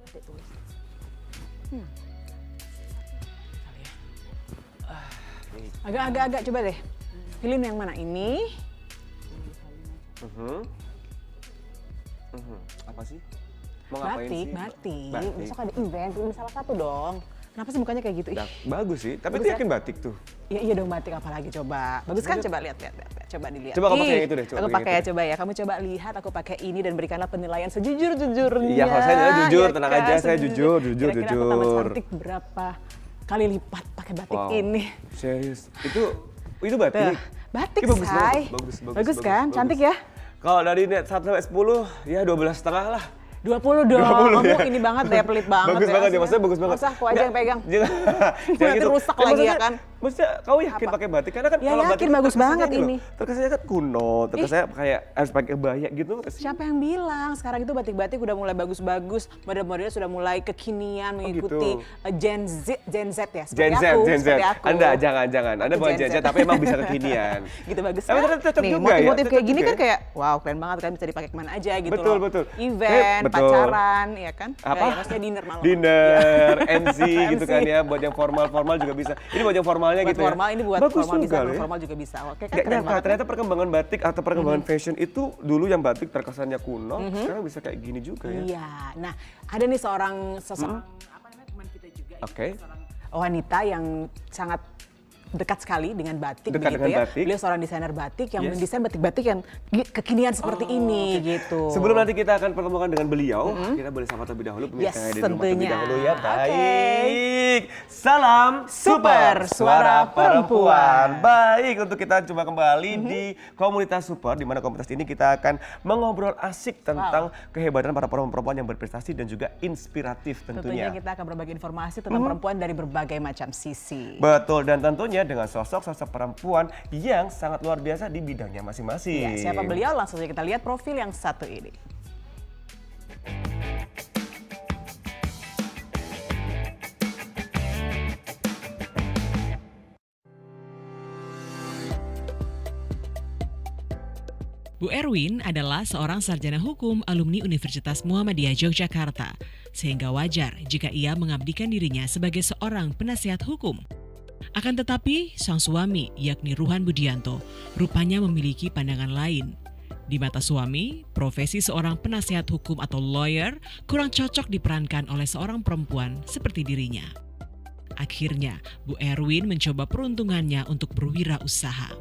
tulis. Agak coba deh. Pilih yang mana ini? Apa sih? Mau ngapain sih? Batik. Besok ada event, pilih salah satu dong. Kenapa sih mukanya kayak gitu? Nah, bagus sih, tapi Bagus itu ya? yakin batik tuh. Iya dong, batik apalagi coba. Bagus kan? Coba lihat. Coba dilihat. Coba kamu pakai yang itu deh, coba Aku pakai pakai yang ya, coba ya. Kamu coba lihat, aku pakai ini dan berikanlah penilaian sejujur-jujurnya. Iya, kalau saya nilai jujur, tenang kan? aja, saya jujur. Kira-kira aku tambah cantik berapa kali lipat pakai batik ini. Serius. Itu batik. Tuh, batik, Ih, bagus Say. banget. Bagus kan? Cantik ya? Kalau dari net 1 sampai 10, ya 12,5 lah. 20 dong, 20 kamu ya. ini banget ya, pelit banget Bagus banget ya, maksudnya bagus banget. Masa aku aja yang pegang. Jangan Nanti rusak lagi ya kan. Maksudnya kamu yakin pakai batik? Karena kan Ya, kalau batik yakin, kan bagus terkesannya banget gitu loh. ini. Terkesannya kan kuno, terkesannya kayak harus pakai kebaya gitu. Siapa yang bilang? Sekarang itu batik-batik udah mulai bagus-bagus, model-modelnya sudah mulai kekinian, mengikuti Gen Z ya, seperti aku. Anda jangan. Anda bukan Gen Z, tapi emang bisa kekinian. Gitu bagus Tapi kan? ternyata cocok Nih, juga ya, motif-motif kayak cocok gini juga kan ya. kayak, wow keren banget kan, bisa dipakai kemana aja gitu Betul, loh. betul. Event, Betul. pacaran, ya kan? Apa? Ya, maksudnya dinner malam. Dinner, MC gitu MC. kan ya, buat yang formal juga bisa. Ini buat yang formalnya Buat gitu formal, ya. ini buat Bagus formal bisa, juga buat ya. formal juga bisa. Oke kan, Nggak keren nyangka, banget. ternyata perkembangan batik atau perkembangan fashion itu dulu yang batik terkesannya kuno, sekarang bisa kayak gini juga ya. Iya, nah ada nih seseorang apa namanya, teman kita juga, Oke. seorang wanita yang sangat dekat sekali dengan batik Dekat begitu dengan ya. batik. Beliau seorang desainer batik yang Yes. mendesain batik-batik yang kekinian seperti ini gitu. Sebelum nanti kita akan pertemukan dengan beliau, kita boleh sapa terlebih dahulu pemirsa Yes, yang ada di rumah terlebih tentunya. dahulu ya. Oke. Baik. Salam Super Suara Perempuan. Baik, untuk kita coba kembali di komunitas Super, di mana komunitas ini kita akan mengobrol asik tentang kehebatan para perempuan yang berprestasi dan juga inspiratif Tentunya tentunya. kita akan berbagi informasi tentang perempuan dari berbagai macam sisi. Betul, dan tentunya dengan sosok-sosok perempuan yang sangat luar biasa di bidangnya masing-masing. Ya, siapa beliau? Langsung saja kita lihat profil yang satu ini. Bu Erwin adalah seorang sarjana hukum alumni Universitas Muhammadiyah Yogyakarta, sehingga wajar jika ia mengabdikan dirinya sebagai seorang penasihat hukum. Akan tetapi, sang suami, yakni Ruhan Budianto, rupanya memiliki pandangan lain. Di mata suami, profesi seorang penasihat hukum atau lawyer kurang cocok diperankan oleh seorang perempuan seperti dirinya. Akhirnya, Bu Erwin mencoba peruntungannya untuk berwirausaha.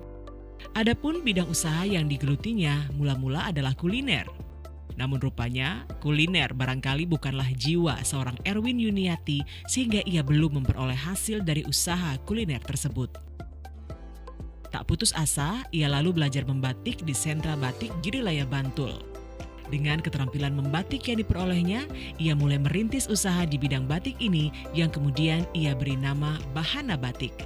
Adapun bidang usaha yang digelutinya mula-mula adalah kuliner. Namun rupanya, kuliner barangkali bukanlah jiwa seorang Erwin Yuniati sehingga ia belum memperoleh hasil dari usaha kuliner tersebut. Tak putus asa, ia lalu belajar membatik di sentra batik Girilaya Bantul. Dengan keterampilan membatik yang diperolehnya, ia mulai merintis usaha di bidang batik ini yang kemudian ia beri nama Bahana Batik.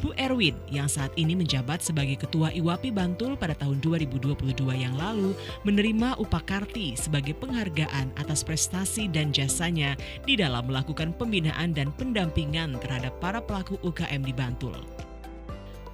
Bu Erwin yang saat ini menjabat sebagai Ketua IWAPI Bantul pada tahun 2022 yang lalu menerima Upakarti sebagai penghargaan atas prestasi dan jasanya di dalam melakukan pembinaan dan pendampingan terhadap para pelaku UKM di Bantul.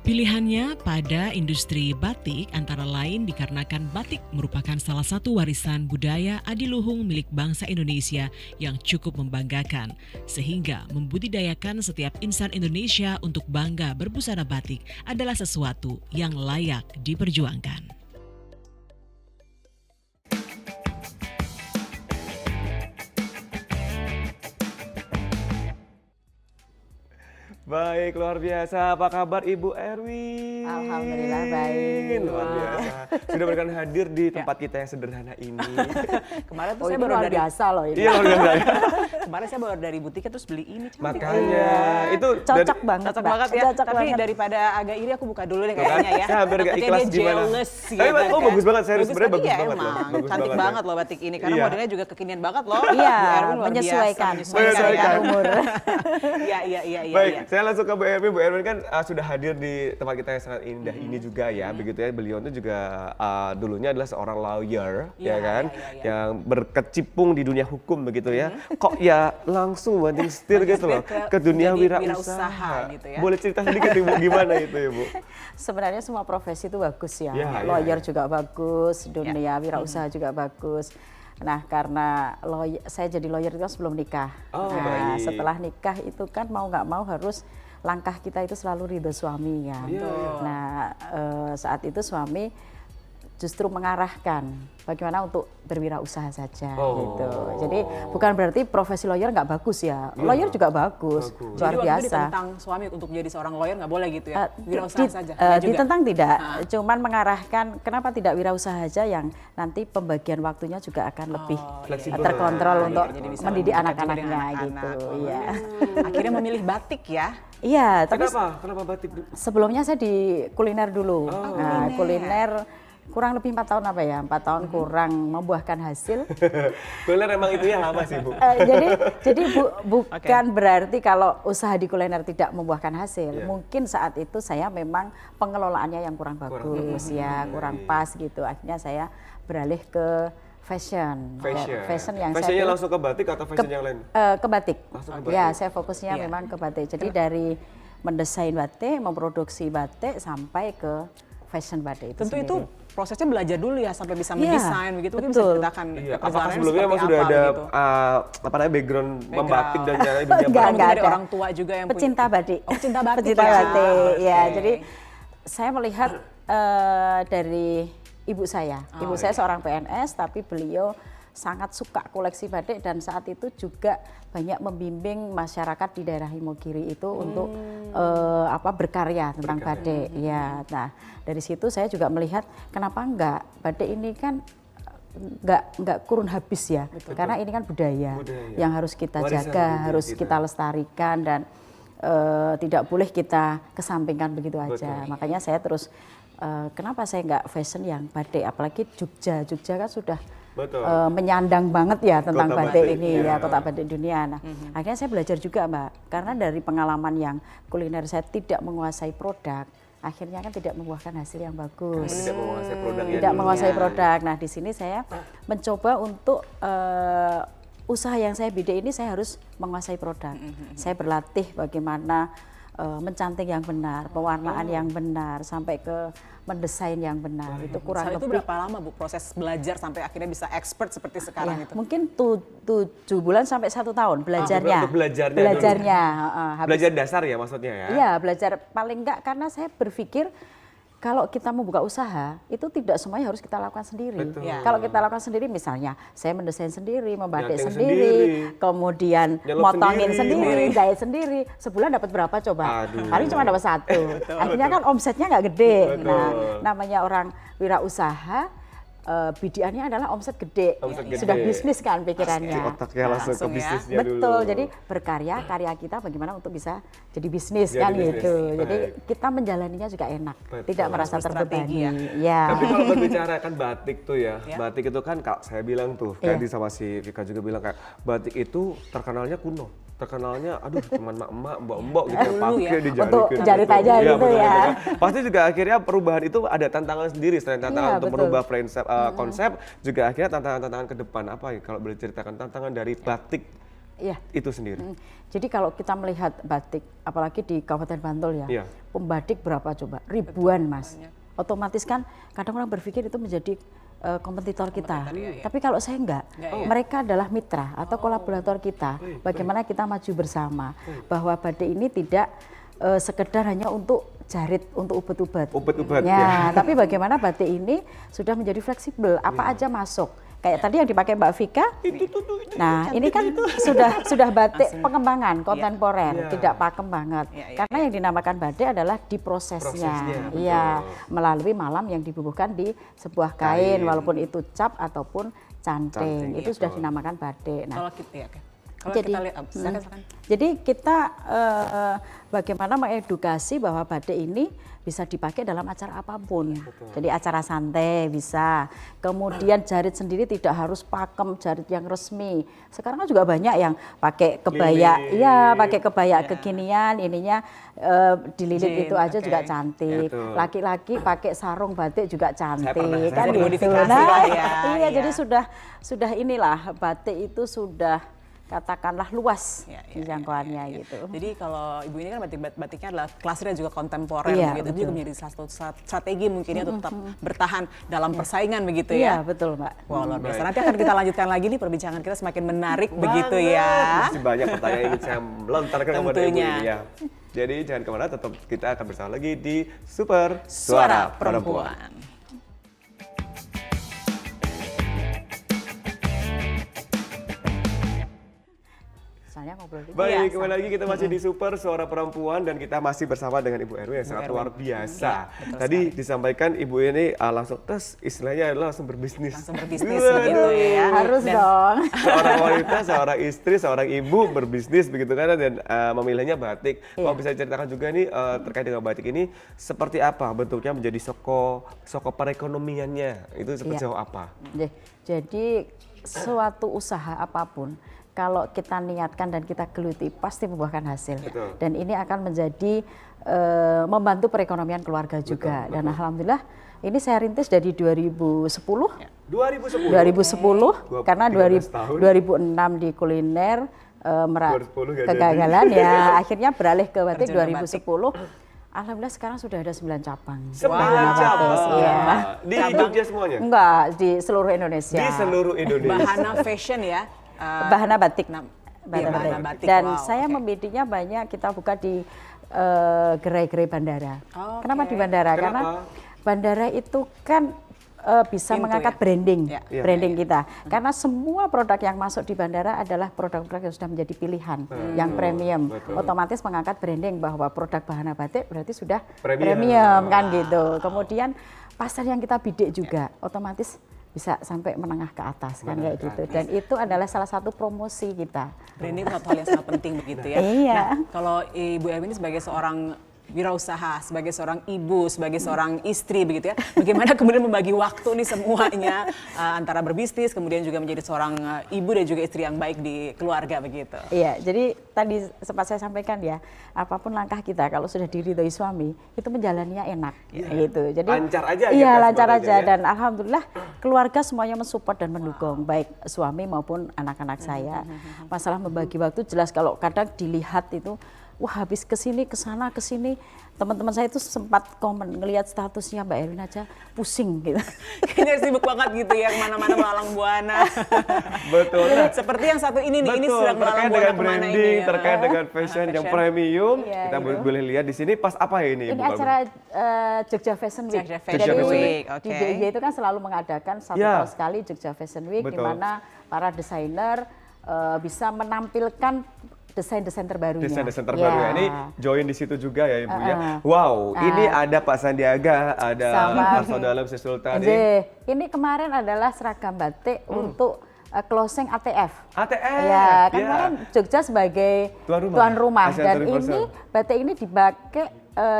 Pilihannya pada industri batik antara lain dikarenakan batik merupakan salah satu warisan budaya adiluhung milik bangsa Indonesia yang cukup membanggakan, sehingga membudidayakan setiap insan Indonesia untuk bangga berbusana batik adalah sesuatu yang layak diperjuangkan. Baik, luar biasa. Apa kabar Ibu Erwin? Alhamdulillah baik. Luar biasa. Sudah berkenan hadir di tempat kita yang sederhana ini. Kemarin tuh Oh, saya ini baru luar dari biasa loh ini. Iya, luar biasa. kemarin saya baru dari butik terus beli ini cantik. Makanya, itu Cocok banget, Cocok Mbak. banget ya. Cocok Tapi banget. daripada agak iri aku buka dulu deh kayaknya ya. Saya hampir gak Takutnya ikhlas dia gimana. jealous Tapi, gitu oh, kan. bagus banget, serius. Sebenarnya bagus Iya, banget loh. emang. Bagus Cantik banget banget ya. loh batik ini karena Iya. modelnya juga kekinian banget loh. Iya, Bu Erwin luar menyesuaikan. biasa. Menyesuaikan. Ya. umur. Iya. Baik, iya. saya langsung ke Bu Erwin. Bu Erwin kan sudah hadir di tempat kita yang sangat indah ini juga ya, begitu ya. Beliau itu juga dulunya adalah seorang lawyer, ya kan, yang berkecimpung di dunia hukum begitu ya. Kok ya langsung banting setir gitu loh ke dunia jadi wirausaha gitu ya. Boleh cerita sedikit Ibu gimana itu ya Bu? Sebenarnya semua profesi itu bagus ya. Ya, Lawyer ya. juga bagus, dunia wirausaha juga bagus. Nah, karena saya jadi lawyer itu kan sebelum nikah. Oh, Nah, baik. setelah nikah itu kan mau nggak mau harus langkah kita itu selalu ridho suami kan. Iya, iya. Nah, saat itu suami justru mengarahkan bagaimana untuk berwirausaha saja gitu. Jadi bukan berarti profesi lawyer nggak bagus ya. Lawyer juga bagus, luar Jadi waktu itu biasa. ditentang suami untuk jadi seorang lawyer nggak boleh gitu ya? Wirausaha saja? Nggak juga? Ditentang tidak, cuman mengarahkan kenapa tidak wirausaha saja yang nanti pembagian waktunya juga akan lebih Fleksibel. terkontrol untuk Jadi bisa mendidik mendekat juga anak-anaknya dengan gitu. anak-anak. Iya. Akhirnya memilih batik ya? Iya, tapi Kenapa batik? sebelumnya saya di kuliner dulu. Nah, kuliner kurang lebih 4 tahun apa ya? 4 tahun kurang membuahkan hasil. Kuliner emang itu yang lama sih Bu. Jadi bukan berarti kalau usaha di kuliner tidak membuahkan hasil. Mungkin saat itu saya memang pengelolaannya yang kurang bagus ya, kurang pas gitu. Akhirnya saya beralih ke fashion. Fashion yang Fashionnya saya langsung ke batik atau fashion yang lain? ke batik. Langsung ke batik. Ya, saya fokusnya memang ke batik. Jadi dari mendesain batik, memproduksi batik sampai ke fashion batik itu Tentu sendiri. itu prosesnya belajar dulu ya sampai bisa Iya, mendesain begitu. Mungkin bisa betul. diceritakan Iya, apakah perjalanannya sebelumnya seperti emang sudah apa ada begitu? apa namanya background membatik dan dunia Enggak, batik? Mungkin dari ada. orang tua juga yang Pecinta batik. Oh, pecinta batik. Pecinta ya. batik. Ya, Oke. jadi saya melihat dari ibu saya. Ibu saya seorang PNS tapi beliau sangat suka koleksi batik dan saat itu juga banyak membimbing masyarakat di daerah Imogiri itu untuk berkarya tentang batik. Ya, nah dari situ saya juga melihat kenapa enggak batik ini kan enggak kurun habis ya, karena ini kan budaya yang harus kita Warisan jaga, budaya harus kita. kita lestarikan dan tidak boleh kita kesampingkan begitu aja. Makanya saya terus kenapa saya nggak fashion yang batik, apalagi Jogja kan sudah menyandang banget ya tentang Kota batik batik, ini ya. ya, kota batik dunia. Nah, akhirnya saya belajar juga Mbak, karena dari pengalaman yang kuliner saya tidak menguasai produk, akhirnya kan tidak membuahkan hasil yang bagus. Tidak menguasai produk ya. Tidak dulu. menguasai produk. Nah, di sini saya mencoba untuk usaha yang saya bidik ini saya harus menguasai produk. Saya berlatih bagaimana mencanting yang benar, pewarnaan yang benar, sampai ke mendesain yang benar. Itu kurang Saat itu lebih berapa lama Bu proses belajar sampai akhirnya bisa expert seperti sekarang ya, itu? mungkin 7 bulan sampai 1 tahun belajarnya. Untuk belajarnya dulu. Belajarnya, habis Belajar dasar ya maksudnya ya? Iya, belajar paling enggak karena saya berpikir kalau kita membuka usaha itu tidak semuanya harus kita lakukan sendiri. Betul. Ya. Kalau kita lakukan sendiri, misalnya saya mendesain sendiri, membatik Nyating sendiri, sendiri, kemudian nyelup motongin sendiri. sendiri, jahit sendiri, sebulan dapat berapa coba? Aduh. Paling cuma dapat 1. Akhirnya kan omsetnya nggak gede. Betul. Nah, namanya orang wirausaha, bidiannya adalah omset gede. Omset gede. Sudah bisnis kan pikirannya. Di otaknya langsung ke Langsung ya. bisnisnya dulu. Betul, jadi berkarya, karya kita bagaimana untuk bisa jadi bisnis Jadi kan bisnis, gitu. baik. Jadi kita menjalaninya juga enak, Betul. tidak merasa Strategi terbebani. ya. Ya. Tapi kalau berbicara kan batik tuh ya, Ya. batik itu kan kalau saya bilang tuh, Iya. tadi sama si Vika juga bilang kayak batik itu terkenalnya kuno. Terkenalnya, aduh cuman emak-emak, mbok-mbok gitu ya, Dulu pakai ya. dijarikin. Untuk jarit aja Iya, gitu betul, ya. betul. Pasti juga akhirnya perubahan itu ada tantangan sendiri, selain tantangan Iya, untuk betul. merubah konsep, juga akhirnya tantangan-tantangan ke depan. Apa ya kalau boleh ceritakan tantangan dari batik Iya. itu sendiri? Jadi kalau kita melihat batik, apalagi di Kabupaten Bantul ya, Iya. pembatik berapa coba? Ribuan Mas. Otomatis kan kadang orang berpikir itu menjadi kompetitor kita. iya, iya. Tapi kalau saya enggak, Iya. mereka adalah mitra atau kolaborator kita. Bagaimana kita maju bersama, bahwa batik ini tidak sekedar hanya untuk jarit, untuk ubat-ubat. Ubat-ubat, Ya, tapi bagaimana batik ini sudah menjadi fleksibel, apa aja masuk. Kayak tadi yang dipakai Mbak Vika. Nah, ini kan sudah batik pengembangan kontemporer, tidak pakem banget. Karena yang dinamakan batik adalah di prosesnya. Prosesnya, Iya, betul. melalui malam yang dibubuhkan di sebuah kain, walaupun itu cap ataupun canting. Itu sudah dinamakan batik. Nah, Kalau kita, ya, oke. Kalau Jadi, kita lihat, silakan. jadi kita bagaimana mengedukasi bahwa batik ini bisa dipakai dalam acara apapun. Jadi acara santai bisa. Kemudian jarit sendiri tidak harus pakem jarit yang resmi. Sekarang kan juga banyak yang pakai kebaya, Lilin. iya pakai kebaya kekinian, ininya dililit Jin, itu aja oke. juga cantik. Betul. Laki-laki pakai sarung batik juga cantik, pernah, kan saya gitu. dimodifikasi Nah, lah ya, iya, iya. jadi sudah inilah batik itu sudah katakanlah luas Ya, jangkauannya ya. gitu. Jadi kalau Ibu ini kan batiknya adalah klasik dan juga kontemporer Iya, begitu. Itu juga menjadi salah satu strategi mungkin ya untuk tetap bertahan dalam Iya. persaingan begitu Iya, ya. betul Mbak. Wah, luar biasa. Nanti akan kita lanjutkan lagi nih perbincangan kita semakin menarik begitu Banget. ya. Masih banyak pertanyaan yang ingin saya lontarkan kepada Ibu Tentunya. ini ya. Jadi jangan kemana, tetap kita akan bersama lagi di Super Suara Perempuan. Soalnya ngobrol dulu. Baik, Iya, kembali lagi kita masih di Super Suara Perempuan dan kita masih bersama dengan Ibu Erwin yang sangat Erwin. luar biasa. Iya, betul Tadi disampaikan Ibu ini langsung tes istilahnya adalah langsung berbisnis. Langsung berbisnis Waduh. begitu ya. Harus Dan dong. Seorang wanita, seorang istri, seorang ibu berbisnis begitu kan dan memilihnya batik. Kalau bisa ceritakan juga nih terkait dengan batik ini seperti apa bentuknya menjadi soko perekonomiannya itu seperti Iya. apa? Jadi suatu usaha apapun kalau kita niatkan dan kita geluti pasti membuahkan hasil. Betul. Dan ini akan menjadi membantu perekonomian keluarga juga. Dan alhamdulillah ini saya rintis dari 2010. 2010. 2010 karena 13 tahun. 2006 di kuliner 2010 nggak kegagalan ya akhirnya beralih ke batik Terjun ke 2010. Alhamdulillah sekarang sudah ada 9 cabang. 9 Wow. cabang. Iya. Di Jogja semuanya? Enggak, di seluruh Indonesia. Di seluruh Indonesia. Bahana fashion ya. Bahana batik. Nah, Bahana bahana batik. batik. Dan Wow, saya oke. membidinya banyak kita buka di gerai-gerai bandara. Oh, Kenapa oke. di bandara? Kenapa? Karena bandara itu kan bisa Pintu mengangkat ya? branding, Ya. Iya. branding kita. Karena semua produk yang masuk di bandara adalah produk-produk yang sudah menjadi pilihan, yang premium. betul. Otomatis mengangkat branding bahwa produk Bahana Batik berarti sudah Premium. premium kan gitu. Kemudian pasar yang kita bidik juga otomatis bisa sampai menengah ke atas kan kayak gitu. Dan itu adalah salah satu promosi kita. Branding itu satu hal yang sangat penting begitu ya. Iya. Nah, kalau Ibu Erwin ini sebagai seorang wirausaha, sebagai seorang ibu, sebagai seorang istri begitu ya. Bagaimana kemudian membagi waktu nih semuanya antara berbisnis kemudian juga menjadi seorang ibu dan juga istri yang baik di keluarga begitu. Iya, jadi tadi sempat saya sampaikan ya, apapun langkah kita kalau sudah diridhoi suami, itu menjalaninya enak gitu. Jadi Lancar aja Iya, gitu lancar sebenarnya aja ya. dan alhamdulillah keluarga semuanya mensupport dan mendukung, baik suami maupun anak-anak saya. Masalah membagi waktu jelas kalau kadang dilihat itu wah habis kesini kesana kesini, teman-teman saya itu sempat komen ngelihat statusnya Mbak Erwin aja pusing gitu. Kayaknya sibuk banget gitu ya, kemana-mana melalang buana. Betul. Nah, Seperti yang satu ini nih, ini betul, sedang melalang terkait buana dengan kemana branding, ini. terkait dengan fashion yang premium, Iya, kita gitu. boleh lihat di sini pas apa ini Ini Ibu? acara Jogja Fashion Week. Jogja Fashion Jadi Week, oke. di DIY itu kan selalu mengadakan satu Ya. tahun sekali Jogja Fashion Week, di Betul. mana para desainer bisa menampilkan desain-desain terbarunya. Desain-desain terbaru ya. Ini join di situ juga ya Ibu ya. Uh-uh. Wow, ini ada Pak Sandiaga, ada Sama Marso Dalam Sri Sultan. Ini kemarin adalah seragam batik untuk closing ATF. ATF. Ya, kan kemarin Jogja sebagai Tuan rumah. Asian dan Tourism. ini batik ini dipakai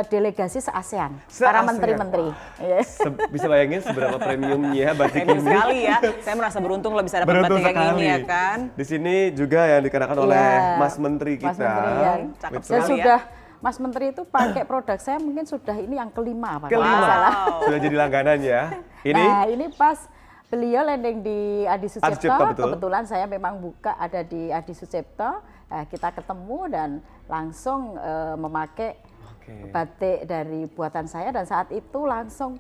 delegasi se-ASEAN, para Se-ASEAN. menteri-menteri. Iya. Bisa bayangin seberapa premiumnya batik Premium ini. sekali ya. Saya merasa beruntung loh bisa dapat Beruntung batik yang sekali. ini ya kan. Di sini juga yang dikenakan oleh Iya. Mas Menteri kita. Mas Menteri ya. Cakep Dan sekali ya. sudah Mas Menteri itu pakai produk saya mungkin sudah ini yang kelima apa Kelima. kalau nggak salah. Sudah jadi langganan ya. Ini Nah ini pas beliau landing di Adi Adi Sucipto, Sucipto, betul. kebetulan saya memang buka ada di Adi Sucipto, kita ketemu dan langsung memakai batik dari buatan saya dan saat itu langsung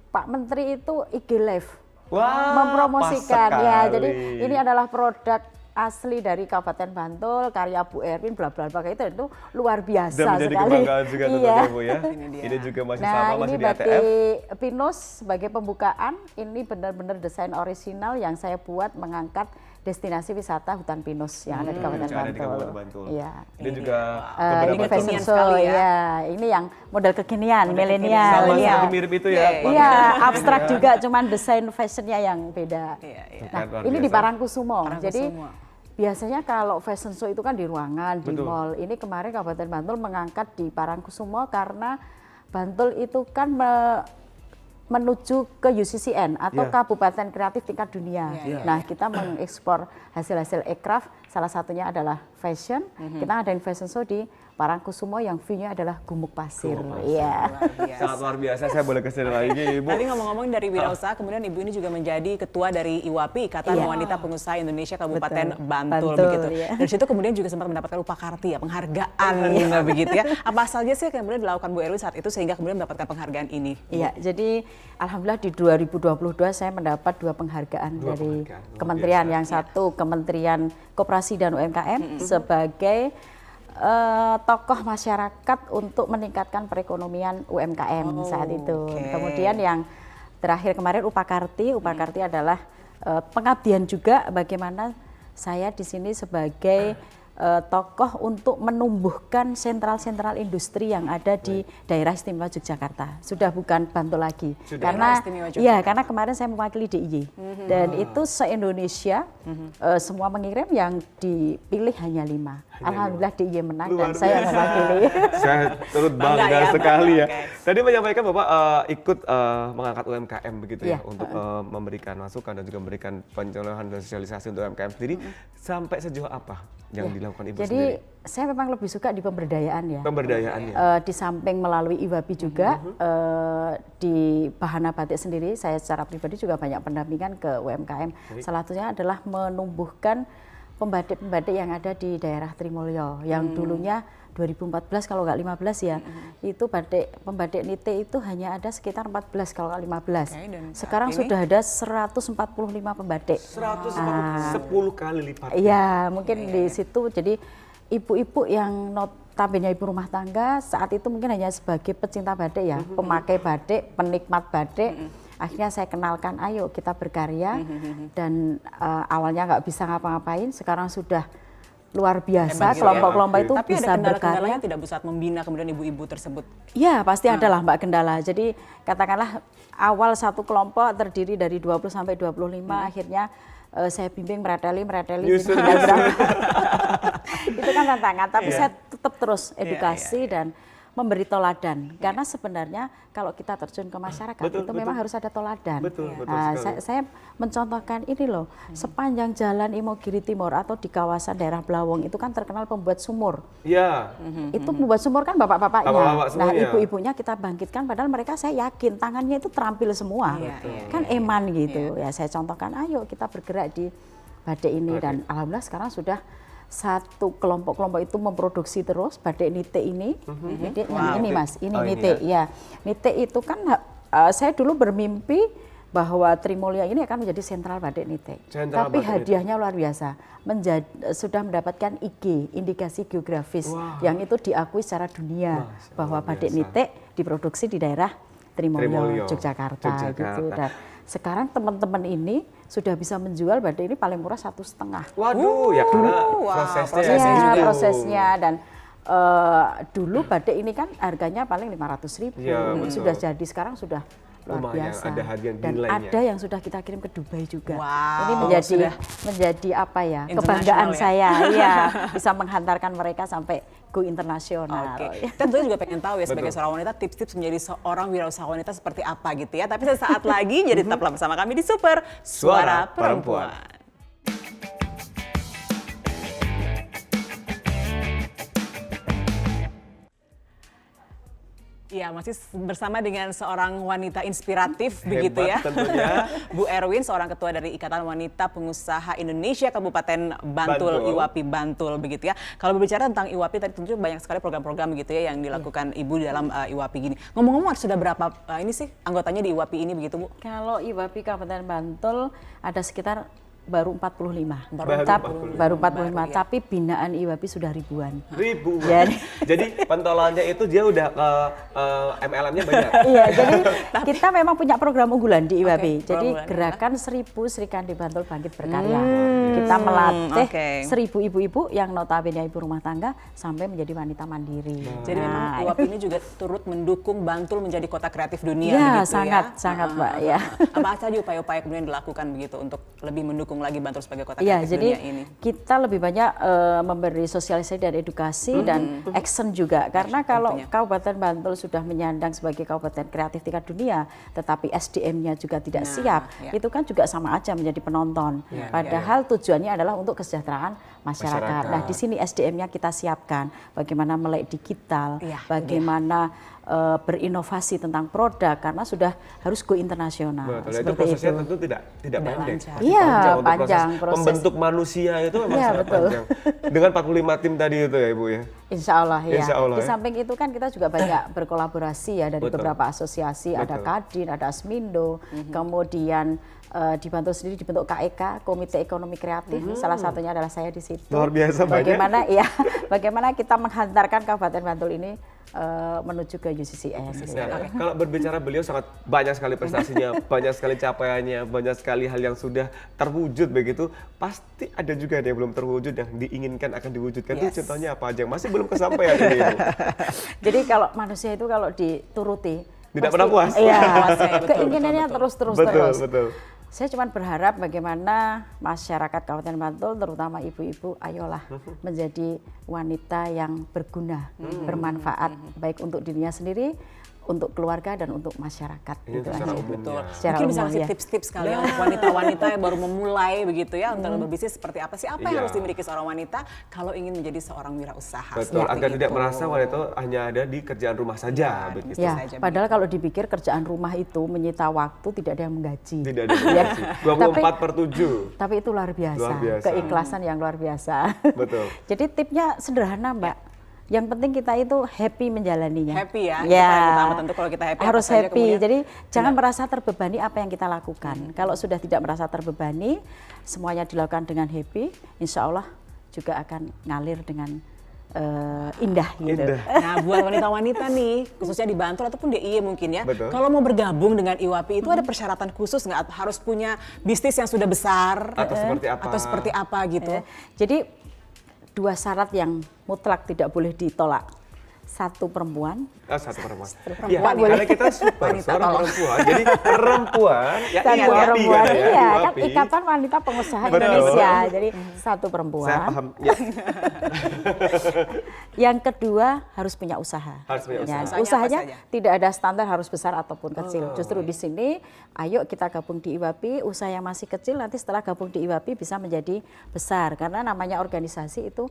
Pak Menteri itu IG Live Wah, mempromosikan pas ya. sekali. Jadi ini adalah produk asli dari Kabupaten Bantul, karya Bu Erwin, bla bla bla itu luar biasa sudah menjadi sekali. kebanggaan juga tentunya Bu ya. Ini dia. Ini juga masih Nah, sama, ini masih di ATF. batik Pinus sebagai pembukaan, ini benar-benar desain orisinal yang saya buat mengangkat destinasi wisata hutan pinus yang ada di Kabupaten yang ada di Kabupaten Bantul. Bantul. Iya. Ini juga Ini beberapa fashion kekinian show sekali ya. ya. Ini yang model kekinian, milenial. sama Iya. seperti mirip itu ya. Pak. Iya, abstrak juga, cuman desain fashionnya yang beda. Iya, iya. Nah, Luar ini di biasa. Parangkusumo. Jadi Parangkusumo. biasanya kalau fashion show itu kan di ruangan, di Betul. mall. Ini kemarin Kabupaten Bantul mengangkat di Parangkusumo karena Bantul itu kan menuju ke UCCN atau Iya. Kabupaten Kreatif Tingkat Dunia. Iya, Nah, kita mengekspor hasil-hasil ekraf salah satunya adalah fashion. Kita ngadain fashion show di Parangkusumo yang view-nya adalah Gumuk Pasir. Iya. Sangat luar biasa, saya boleh kesini lagi Ibu. Tadi ngomong-ngomong dari wirausaha, kemudian Ibu ini juga menjadi ketua dari IWAPI, Ikatan Wanita Pengusaha Indonesia Kabupaten Bantul begitu. Iya. Dari situ kemudian juga sempat mendapatkan upakarti ya, penghargaan begitu ya. Apa saja sih yang kemudian dilakukan Bu Erwin saat itu sehingga kemudian mendapatkan penghargaan ini? Iya, jadi alhamdulillah di 2022 saya mendapat 2 penghargaan dari kementerian. Yang satu Kementerian Koperasi dan UMKM sebagai tokoh masyarakat untuk meningkatkan perekonomian UMKM saat itu. Kemudian yang terakhir kemarin Upakarti adalah pengabdian juga bagaimana saya di sini sebagai tokoh untuk menumbuhkan sentral-sentral industri yang ada di Daerah Istimewa Yogyakarta. Sudah bukan Bantul lagi. Karena karena kemarin saya mewakili DIY. Dan itu se-Indonesia semua mengirim, yang dipilih hanya 5. Alhamdulillah DIY menang dan saya mewakili. Saya turut bangga sekali ya. Tadi menyampaikan Bapak ikut mengangkat UMKM begitu ya, untuk memberikan masukan dan juga memberikan pencerahan dan sosialisasi untuk UMKM sendiri. Sampai sejauh apa yang dilakukan Ibu Jadi, sendiri? saya memang lebih suka di pemberdayaan ya. Pemberdayaan ya. Di samping melalui IWAPI juga, di Bahana Batik sendiri, saya secara pribadi juga banyak pendampingan ke UMKM. Salah satunya adalah menumbuhkan pembatik-pembatik yang ada di daerah Trimulyo, yang dulunya 2014 kalau nggak 15 ya, itu pembatik nite itu hanya ada sekitar 14 kalau nggak 15. Sekarang sudah ada 145 pembatik. 10 kali lipat. Iya, mungkin di situ jadi ibu-ibu yang notabene ibu rumah tangga saat itu mungkin hanya sebagai pecinta batik ya, pemakai batik, penikmat batik. Akhirnya saya kenalkan, ayo kita berkarya, dan awalnya nggak bisa ngapa-ngapain, sekarang sudah luar biasa, kelompok-kelompok itu tapi bisa ada kendala-kendalanya berkarya. tidak bisa membina kemudian ibu-ibu tersebut. Ya pasti adalah Mbak kendala. Jadi katakanlah awal satu kelompok terdiri dari 20 sampai 25, akhirnya saya bimbing mereteli tinggal berapa. Itu kan tantangan, tapi saya tetap terus edukasi dan memberi toladan, karena sebenarnya kalau kita terjun ke masyarakat memang harus ada toladan. Saya mencontohkan ini loh, sepanjang jalan Imogiri Timur atau di kawasan daerah Blawong itu kan terkenal pembuat sumur. Iya. Itu pembuat sumur kan bapak-bapaknya. Nah, semuanya. ibu-ibunya kita bangkitkan, padahal mereka saya yakin tangannya itu terampil semua. Kan eman gitu. Ya saya contohkan, ayo kita bergerak di batik ini, dan alhamdulillah sekarang sudah satu kelompok-kelompok itu memproduksi terus batik nite ini. Ini Mas, ini nite ya. Nite itu kan saya dulu bermimpi bahwa Trimulyo ini akan menjadi sentral batik nite. Tapi hadiahnya luar biasa. Sudah mendapatkan IG, indikasi geografis, yang itu diakui secara dunia bahwa batik nite diproduksi di daerah Trimulyo, Yogyakarta gitu. Dan sekarang teman-teman ini sudah bisa menjual batik ini paling murah 1,5. Waduh, ya karena prosesnya dan dulu batik ini kan harganya paling 500.000, sudah jadi sekarang sudah luar biasa. Ada harga dan nilainya. Ada yang sudah kita kirim ke Dubai juga. Wow, ini menjadi apa ya, kebanggaan saya ya bisa menghantarkan mereka sampai go internasional. Tentunya juga pengen tahu ya sebagai seorang wanita, tips-tips menjadi seorang wirausaha wanita seperti apa gitu ya. Tapi sesaat lagi jadi tetaplah bersama kami di Super Suara Perempuan. Iya, masih bersama dengan seorang wanita inspiratif begitu ya. Tentunya. Bu Erwin, seorang ketua dari Ikatan Wanita Pengusaha Indonesia Kabupaten Bantul, IWAPI Bantul begitu ya. Kalau berbicara tentang IWAPI tadi tentu banyak sekali program-program gitu ya yang dilakukan Ibu di dalam IWAPI gini. Ngomong-ngomong sudah berapa ini sih anggotanya di IWAPI ini begitu Bu? Kalau IWAPI Kabupaten Bantul ada sekitar baru 45. Baru 45, tapi binaan IWAPI sudah ribuan. Jadi pentolannya itu dia udah MLM-nya banyak. Iya, jadi kita memang punya program unggulan di IWAPI. Jadi gerakan 1000 Sri Kandi Bantul Bangkit Berkarya. Kita melatih 1000 ibu-ibu yang notabene ibu rumah tangga sampai menjadi wanita mandiri. Jadi memang IWAPI ini juga turut mendukung Bantul menjadi kota kreatif dunia ya, begitu sangat Mbak ya. Apa saja upaya-upaya kemudian dilakukan begitu untuk lebih mendukung lagi Bantul sebagai kota ya, kreatif jadi dunia ini? Kita lebih banyak memberi sosialisasi dan edukasi dan action juga. Karena kalau Kabupaten Bantul sudah menyandang sebagai kabupaten kreatif tingkat dunia, tetapi SDM-nya juga tidak siap, itu kan juga sama aja menjadi penonton. Padahal tujuannya adalah untuk kesejahteraan masyarakat. Nah, di sini SDM-nya kita siapkan, bagaimana melek digital, bagaimana berinovasi tentang produk, karena sudah harus go internasional. Betul, itu prosesnya tentu tidak pendek. Iya, panjang. proses Membentuk manusia itu memang sangat panjang. Dengan 45 tim tadi itu ya Ibu ya. Insya Allah ya. Insya Allah, Di samping itu kan kita juga banyak berkolaborasi ya dari beberapa asosiasi, ada Kadin, ada Asmindo, kemudian di Bantul sendiri dibentuk KEK, Komite Ekonomi Kreatif, salah satunya adalah saya di situ. Luar biasa bagaimana banyak. Bagaimana kita menghantarkan Kabupaten Bantul ini menuju ke UCCS. Nah, kalau berbicara beliau sangat banyak sekali prestasinya, banyak sekali capaiannya, banyak sekali hal yang sudah terwujud begitu. Pasti ada juga yang belum terwujud yang diinginkan akan diwujudkan. Itu contohnya apa aja yang masih belum kesampaian ini, Ibu? Jadi kalau manusia itu kalau dituruti tidak pernah puas. Iya, keinginannya terus. Betul. Saya cuma berharap bagaimana masyarakat Kabupaten Bantul, terutama ibu-ibu, ayolah menjadi wanita yang berguna, bermanfaat, baik untuk dirinya sendiri, untuk keluarga dan untuk masyarakat. Ini gitu secara aja. umumnya. Mungkin bisa kasih tips-tips kali ya untuk wanita-wanita yang baru memulai begitu ya untuk berbisnis seperti apa sih? Apa yang harus dimiliki seorang wanita kalau ingin menjadi seorang wirausaha? Betul, agar tidak merasa wanita itu hanya ada di kerjaan rumah saja. Begitu. Ya, padahal kalau dipikir kerjaan rumah itu menyita waktu, tidak ada yang menggaji. Tidak ada yang menggaji. 24/7. Tapi itu luar biasa, keikhlasan yang luar biasa. Betul. Jadi tipnya sederhana, Mbak. Yang penting kita itu happy menjalaninya. Happy ya. Ya. Yang pertama tentu kalau kita happy harus happy. Kemudian, jadi jangan merasa terbebani apa yang kita lakukan. Kalau sudah tidak merasa terbebani, semuanya dilakukan dengan happy, insya Allah juga akan ngalir dengan indah gitu. Nah, buat wanita-wanita nih, khususnya di Bantul ataupun DIY mungkin ya, kalau mau bergabung dengan IWAPI itu ada persyaratan khusus nggak? Harus punya bisnis yang sudah besar atau seperti apa? Atau seperti apa gitu? Jadi 2 syarat yang mutlak tidak boleh ditolak. 1 perempuan. Satu perempuan. Ya, karena kita super, seorang perempuan. Jadi perempuan, ya IWAPI kan ya. Iya, kan Ikatan Wanita Pengusaha Indonesia. Jadi 1 perempuan. Saya paham. Ya. Yang kedua harus punya usaha. Harus punya usaha. Ya, usahanya tidak ada standar harus besar ataupun kecil. Justru di sini, ayo kita gabung di IWAPI, usaha yang masih kecil nanti setelah gabung di IWAPI bisa menjadi besar. Karena namanya organisasi itu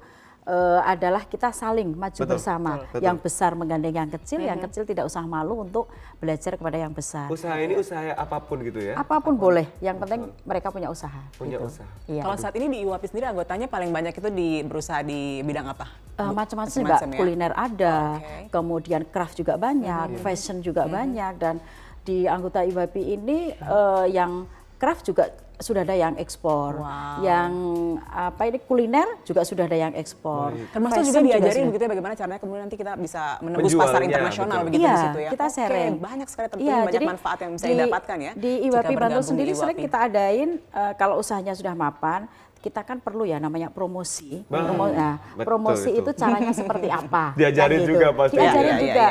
adalah kita saling maju bersama. Betul. Yang besar menggandeng yang kecil, yang kecil tidak usah malu untuk belajar kepada yang besar. Usaha ini usaha apapun gitu ya? Apapun boleh, yang penting mereka punya usaha. Punya gitu. usaha. Iya. Kalau saat ini di IWAPI sendiri anggotanya paling banyak itu berusaha di bidang apa? Macam-macam juga, kuliner ada, kemudian craft juga banyak, fashion juga banyak, dan di anggota IWAPI ini yang craft juga sudah ada yang ekspor, yang ini kuliner juga sudah ada yang ekspor. Termasuk juga diajarin begitu ya bagaimana caranya kemudian nanti kita bisa menembus pasar internasional begitu di situ ya. Kita sharing. Banyak sekali tentunya banyak manfaat yang bisa didapatkan ya. Di IWAPI Bantul sendiri sering kita adain kalau usahanya sudah mapan, kita kan perlu ya namanya promosi. Promosi itu caranya seperti apa? Diajarin gitu. juga pasti. Diajarin juga.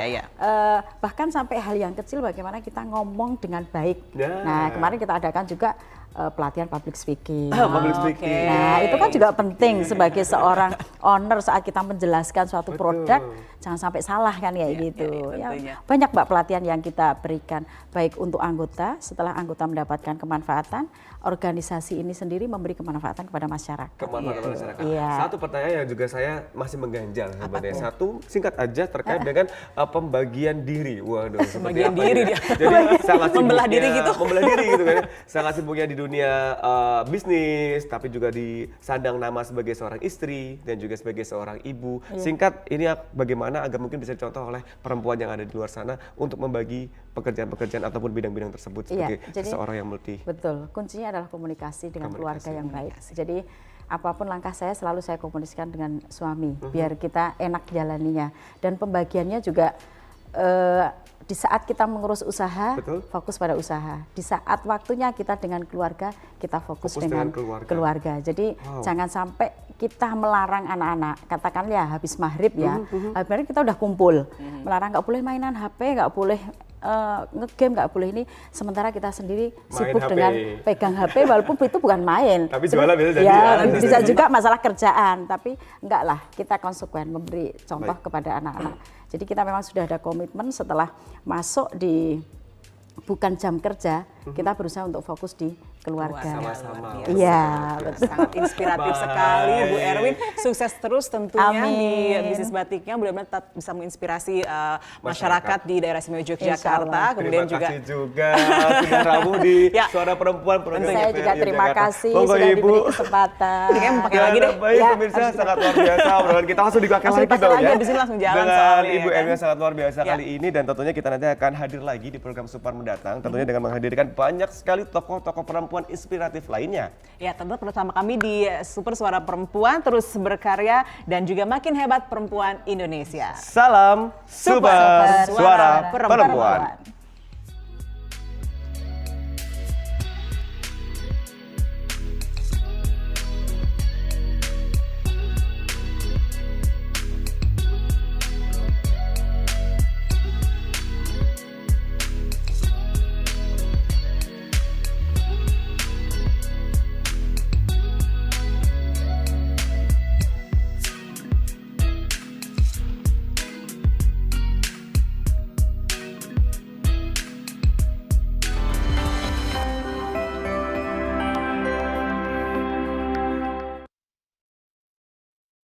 Bahkan sampai hal yang kecil bagaimana kita ngomong dengan baik. Nah, kemarin kita adakan juga pelatihan public speaking. Nah, itu kan juga penting sebagai seorang owner saat kita menjelaskan suatu produk, jangan sampai salah kan ya gitu. Banyak Mbak pelatihan yang kita berikan baik untuk anggota, setelah anggota mendapatkan kemanfaatan, organisasi ini sendiri memberi kemanfaatan kepada masyarakat. Kemanfaatan masyarakat. Satu pertanyaan yang juga saya masih mengganjal sebenarnya. Satu singkat aja terkait dengan pembagian diri. Waduh, pembagian diri dia. Jadi sangat membelah diri gitu. Membelah diri gitu kan. Sangat sibuknya di dunia bisnis, tapi juga disandang nama sebagai seorang istri dan juga sebagai seorang ibu. Singkat ini bagaimana agar mungkin bisa dicontoh oleh perempuan yang ada di luar sana untuk membagi pekerjaan-pekerjaan ataupun bidang-bidang tersebut sebagai seseorang yang multi. Betul, kuncinya adalah komunikasi dengan keluarga yang baik. Jadi apapun langkah saya selalu saya komunikasikan dengan suami biar kita enak jalaninya. Dan pembagiannya juga di saat kita mengurus usaha, fokus pada usaha. Di saat waktunya kita dengan keluarga, kita fokus dengan keluarga. Jadi jangan sampai kita melarang anak-anak. Katakan ya habis maghrib ya, habis maghrib kita udah kumpul. Melarang nggak boleh mainan HP, nggak boleh nge-game, nggak boleh ini. Sementara kita sendiri sibuk dengan pegang HP, walaupun itu bukan main. Tapi jualan bisa jadi. Ya, bisa juga masalah kerjaan. Tapi enggak lah, kita konsekuen memberi contoh kepada anak-anak. Jadi kita memang sudah ada komitmen setelah masuk di bukan jam kerja, kita berusaha untuk fokus di keluarga. Sama-sama. Iya, betul. Sangat inspiratif Baik. sekali Bu Erwin. Sukses terus tentunya di Amin. bisnis batiknya. Mudah-mudahan tetap bisa menginspirasi masyarakat di daerah istimewa Yogyakarta. Insyaallah. Kemudian Terima juga kasih juga sudah rabu di Ya. Suara Perempuan program Saya TVRI juga terima Yogyakarta. kasih Monggo, sudah Ibu. diberi kesempatan. Ini kayaknya mau pakai lagi deh. Baik, Ya, pemirsa harus sangat luar biasa. Obrolan kita langsung dipakai Langsung lagi dipakai dong lagi, ya. habis ini langsung jalan Dengan soalnya, Ibu ya Em kan? yang sangat luar biasa Ya. kali ini, dan tentunya kita nanti akan hadir lagi di program Super mendatang. Tentunya dengan menghadirkan banyak sekali tokoh-tokoh perempuan inspiratif lainnya. Ya, tentu bersama kami di Super Suara Perempuan terus berkarya dan juga makin hebat perempuan Indonesia. Salam Super Super Suara Perempuan. Perempuan.